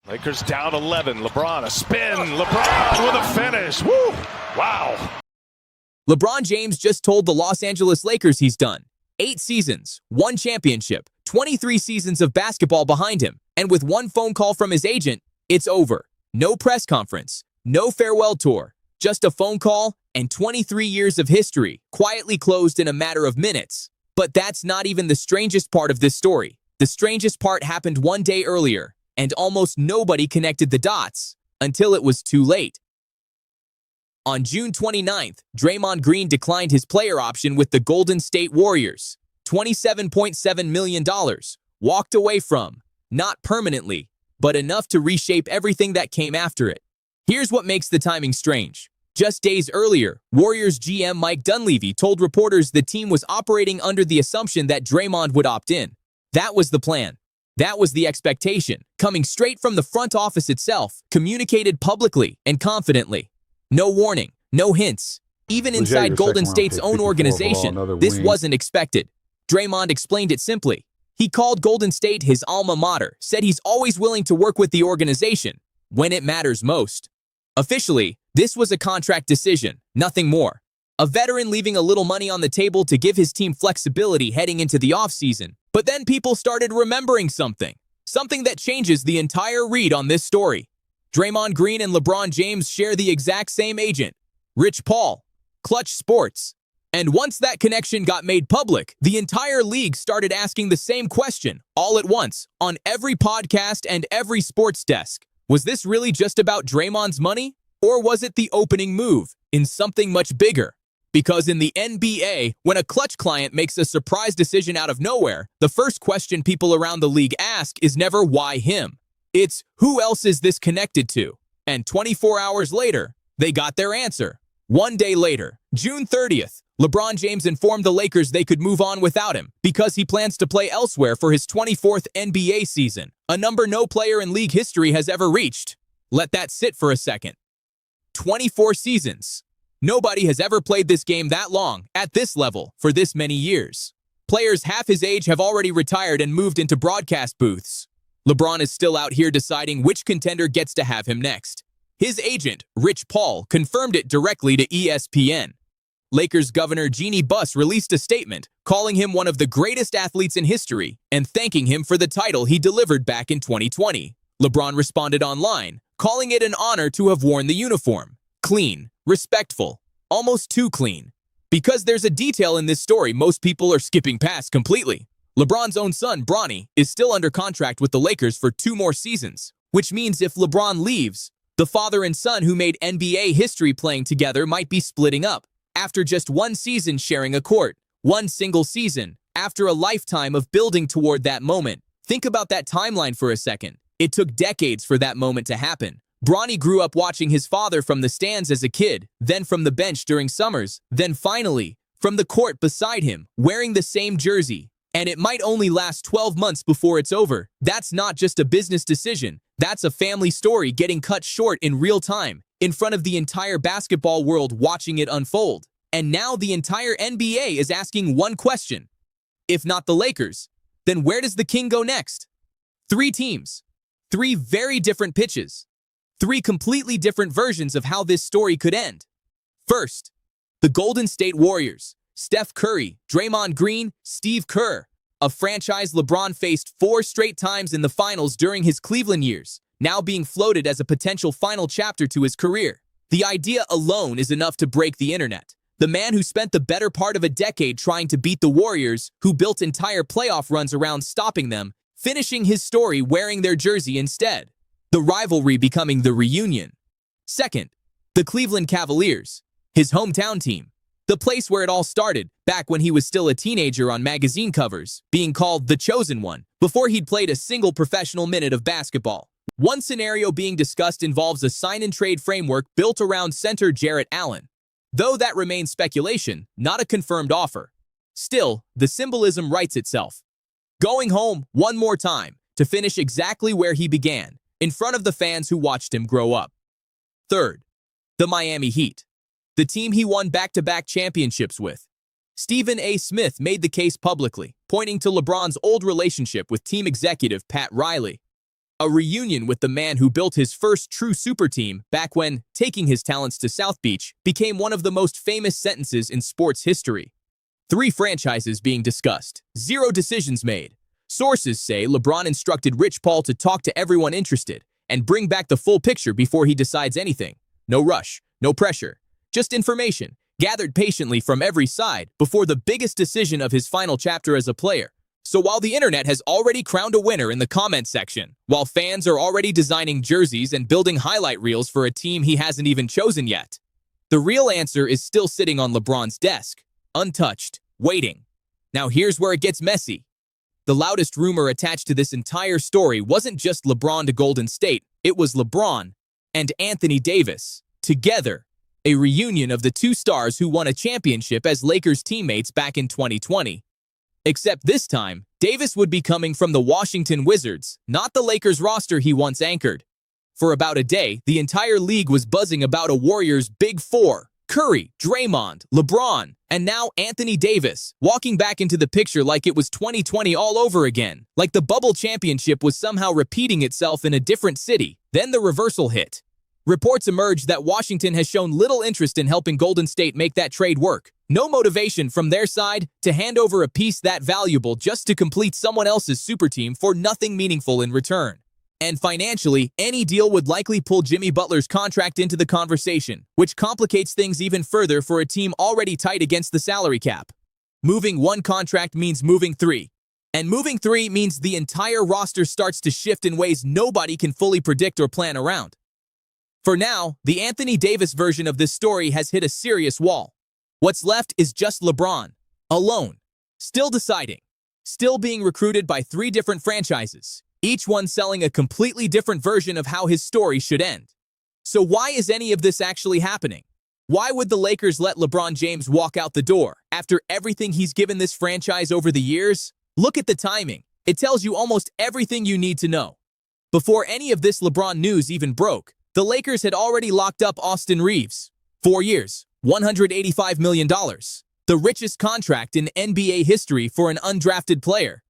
Lakers down 11. LeBron, a spin. LeBron with a finish. Woo! Wow. LeBron James just told the Los Angeles Lakers he's done. 8 seasons, 1 championship, 23 seasons of basketball behind him, and with 1 phone call from his agent, it's over. No press conference, no farewell tour, just a phone call and 23 years of history quietly closed in a matter of minutes. But that's not even the strangest part of this story. The strangest part happened 1 day earlier, and almost nobody connected the dots until it was too late. On June 29th, Draymond Green declined his player option with the Golden State Warriors. $27.7 million, walked away from, not permanently, but enough to reshape everything that came after it. Here's what makes the timing strange. Just days earlier, Warriors GM Mike Dunleavy told reporters the team was operating under the assumption that Draymond would opt in. That was the plan. That was the expectation, coming straight from the front office itself, communicated publicly and confidently. No warning, no hints. Even inside Golden State's own organization, this wasn't expected. Draymond explained it simply. He called Golden State his alma mater, said he's always willing to work with the organization when it matters most. Officially, this was a contract decision, nothing more. A veteran leaving a little money on the table to give his team flexibility heading into the offseason. But then people started remembering something that changes the entire read on this story. Draymond Green and LeBron James share the exact same agent, Rich Paul, Clutch Sports. And once that connection got made public, the entire league started asking the same question all at once on every podcast and every sports desk. Was this really just about Draymond's money? Or was it the opening move in something much bigger? Because in the NBA, when a clutch client makes a surprise decision out of nowhere, the first question people around the league ask is never why him. It's who else is this connected to? And 24 hours later, they got their answer. 1 day later, June 30th, LeBron James informed the Lakers they could move on without him because he plans to play elsewhere for his 24th NBA season, a number no player in league history has ever reached. Let that sit for a second. 24 seasons. Nobody has ever played this game that long, at this level, for this many years. Players half his age have already retired and moved into broadcast booths. LeBron is still out here deciding which contender gets to have him next. His agent, Rich Paul, confirmed it directly to ESPN. Lakers Governor Jeannie Buss released a statement, calling him one of the greatest athletes in history and thanking him for the title he delivered back in 2020. LeBron responded online, calling it an honor to have worn the uniform. Clean, respectful, almost too clean. Because there's a detail in this story most people are skipping past completely. LeBron's own son, Bronny, is still under contract with the Lakers for 2 more seasons, which means if LeBron leaves, the father and son who made NBA history playing together might be splitting up after just 1 season sharing a court. 1 single season, after a lifetime of building toward that moment. Think about that timeline for a second. It took decades for that moment to happen. Bronny grew up watching his father from the stands as a kid, then from the bench during summers, then finally, from the court beside him, wearing the same jersey. And it might only last 12 months before it's over. That's not just a business decision. That's a family story getting cut short in real time, in front of the entire basketball world watching it unfold. And now the entire NBA is asking one question. If not the Lakers, then where does the king go next? 3 teams, 3 very different pitches, 3 completely different versions of how this story could end. First, the Golden State Warriors. Steph Curry, Draymond Green, Steve Kerr. A franchise LeBron faced 4 straight times in the finals during his Cleveland years, now being floated as a potential final chapter to his career. The idea alone is enough to break the internet. The man who spent the better part of a decade trying to beat the Warriors, who built entire playoff runs around stopping them, finishing his story wearing their jersey instead. The rivalry becoming the reunion. Second, the Cleveland Cavaliers, his hometown team. The place where it all started, back when he was still a teenager on magazine covers, being called the Chosen One, before he'd played a single professional minute of basketball. One scenario being discussed involves a sign-and-trade framework built around center Jarrett Allen. Though that remains speculation, not a confirmed offer. Still, the symbolism writes itself. Going home one more time, to finish exactly where he began, in front of the fans who watched him grow up. Third, the Miami Heat. The team he won back-to-back championships with. Stephen A. Smith made the case publicly, pointing to LeBron's old relationship with team executive Pat Riley. A reunion with the man who built his first true super team back when taking his talents to South Beach became one of the most famous sentences in sports history. 3 franchises being discussed, 0 decisions made. Sources say LeBron instructed Rich Paul to talk to everyone interested and bring back the full picture before he decides anything. No rush, no pressure, just information gathered patiently from every side before the biggest decision of his final chapter as a player. So while the internet has already crowned a winner in the comment section, while fans are already designing jerseys and building highlight reels for a team he hasn't even chosen yet, the real answer is still sitting on LeBron's desk, untouched, waiting. Now here's where it gets messy. The loudest rumor attached to this entire story wasn't just LeBron to Golden State, it was LeBron and Anthony Davis, together, a reunion of the 2 stars who won a championship as Lakers teammates back in 2020. Except this time, Davis would be coming from the Washington Wizards, not the Lakers roster he once anchored. For about a day, the entire league was buzzing about a Warriors' Big Four: Curry, Draymond, LeBron, and now Anthony Davis, walking back into the picture like it was 2020 all over again, like the bubble championship was somehow repeating itself in a different city. Then the reversal hit. Reports emerged that Washington has shown little interest in helping Golden State make that trade work. No motivation from their side to hand over a piece that valuable just to complete someone else's super team for nothing meaningful in return. And financially, any deal would likely pull Jimmy Butler's contract into the conversation, which complicates things even further for a team already tight against the salary cap. Moving 1 contract means moving 3. And moving 3 means the entire roster starts to shift in ways nobody can fully predict or plan around. For now, the Anthony Davis version of this story has hit a serious wall. What's left is just LeBron, alone, still deciding, still being recruited by 3 different franchises, each one selling a completely different version of how his story should end. So why is any of this actually happening? Why would the Lakers let LeBron James walk out the door after everything he's given this franchise over the years? Look at the timing. It tells you almost everything you need to know. Before any of this LeBron news even broke, the Lakers had already locked up Austin Reeves. 4 years, $185 million. The richest contract in NBA history for an undrafted player.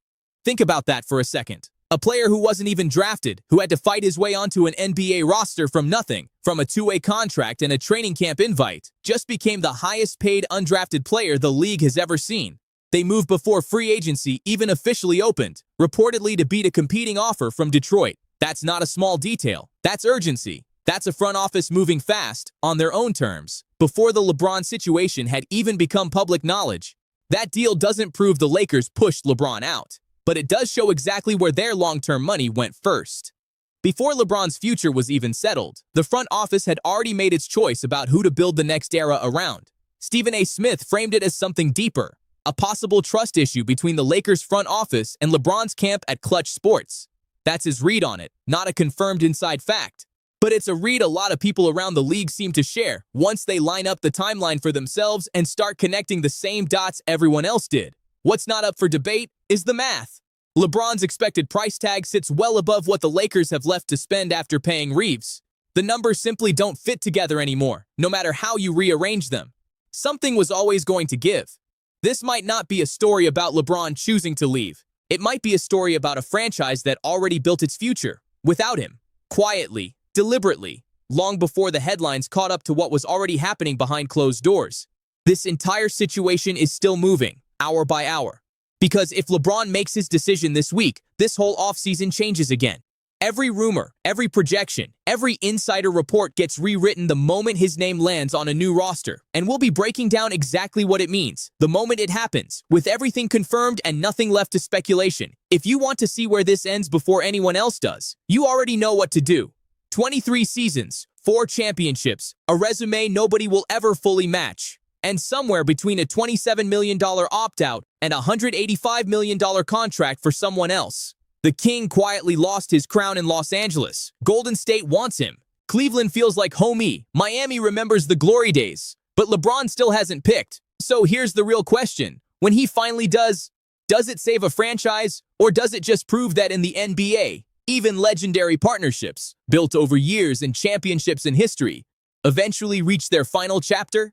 Think about that for a second. A player who wasn't even drafted, who had to fight his way onto an NBA roster from nothing, from a 2-way contract and a training camp invite, just became the highest paid undrafted player the league has ever seen. They moved before free agency even officially opened, reportedly to beat a competing offer from Detroit. That's not a small detail. That's urgency. That's a front office moving fast, on their own terms, before the LeBron situation had even become public knowledge. That deal doesn't prove the Lakers pushed LeBron out, but it does show exactly where their long-term money went first. Before LeBron's future was even settled, the front office had already made its choice about who to build the next era around. Stephen A. Smith framed it as something deeper, a possible trust issue between the Lakers front office and LeBron's camp at Clutch Sports. That's his read on it, not a confirmed inside fact. But it's a read a lot of people around the league seem to share once they line up the timeline for themselves and start connecting the same dots everyone else did. What's not up for debate is the math. LeBron's expected price tag sits well above what the Lakers have left to spend after paying Reeves. The numbers simply don't fit together anymore, no matter how you rearrange them. Something was always going to give. This might not be a story about LeBron choosing to leave. It might be a story about a franchise that already built its future, without him, quietly, deliberately, long before the headlines caught up to what was already happening behind closed doors. This entire situation is still moving, hour by hour. Because if LeBron makes his decision this week, this whole offseason changes again. Every rumor, every projection, every insider report gets rewritten the moment his name lands on a new roster, and we'll be breaking down exactly what it means, the moment it happens, with everything confirmed and nothing left to speculation. If you want to see where this ends before anyone else does, you already know what to do. 23 seasons, 4 championships, a resume nobody will ever fully match, and somewhere between a $27 million opt-out and a $185 million contract for someone else. The King quietly lost his crown in Los Angeles. Golden State wants him. Cleveland feels like homey. Miami remembers the glory days. But LeBron still hasn't picked. So here's the real question. When he finally does it save a franchise? Or does it just prove that in the NBA, even legendary partnerships, built over years and championships in history, eventually reach their final chapter?